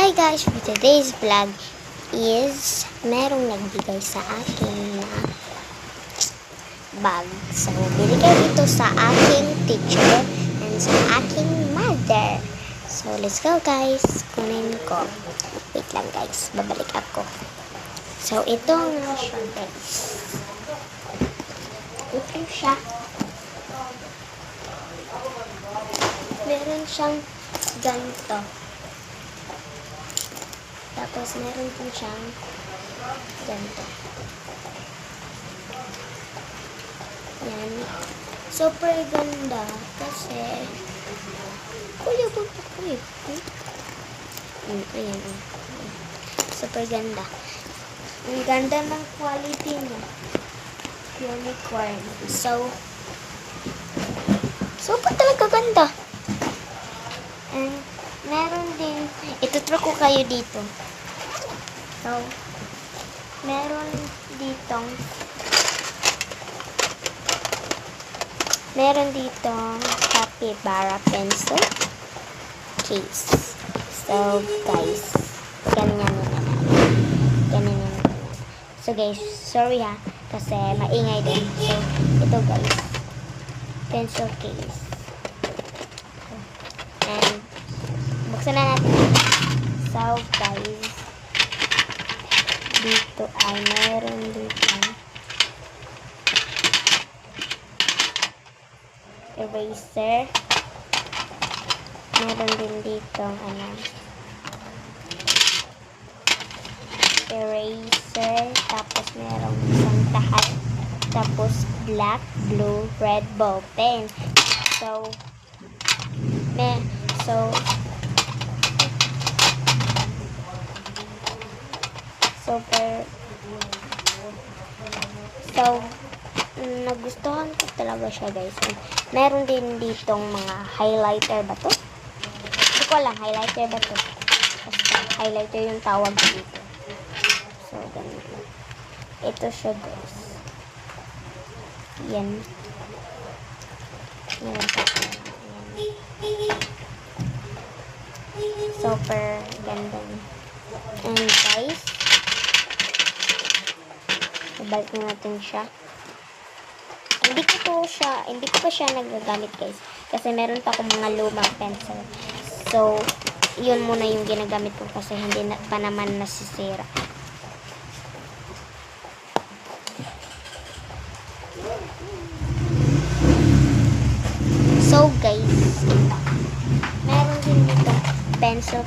Hi guys, for today's vlog is merong nagbigay sa akin na bag. So, binigay ito sa aking teacher and sa aking mother. So, let's go guys. Kunin ko. Wait lang guys, babalik ako. So, ito nga siya guys. Ito siya. Meron siyang ganito. Tapos, meron din siyang ganito. Yan. Super ganda. Kasi, kuya, punta ko eh. Ayan. Super ganda. Ang ganda ng quality niya. Unicorn. So, super talaga ganda. And, meron din, ituturo ko kayo dito. So, meron ditong capybara pencil case. So, guys, ganyan. So, guys, sorry ha, kasi maingay din. So, ito guys, pencil case. And, buksan na natin. So, guys, dito ay meron dito eraser. Meron din dito eraser. Tapos merong isang tahat. Tapos black, blue, red ball pen. So, nagustuhan ko talaga siya guys. Meron din ditong mga highlighter ba to? Hindi ko alam, highlighter ba to? Basta highlighter yung tawag dito. So, ganito. Ito siya guys. Yan. Meron pa. Super ganda niya. And guys, ibalik na natin siya. Hindi ko pa siya nagagamit guys. Kasi meron pa akong mga lumang pencil. So, yun muna yung ginagamit ko kasi hindi pa naman nasisira. So, guys, meron din dito pencil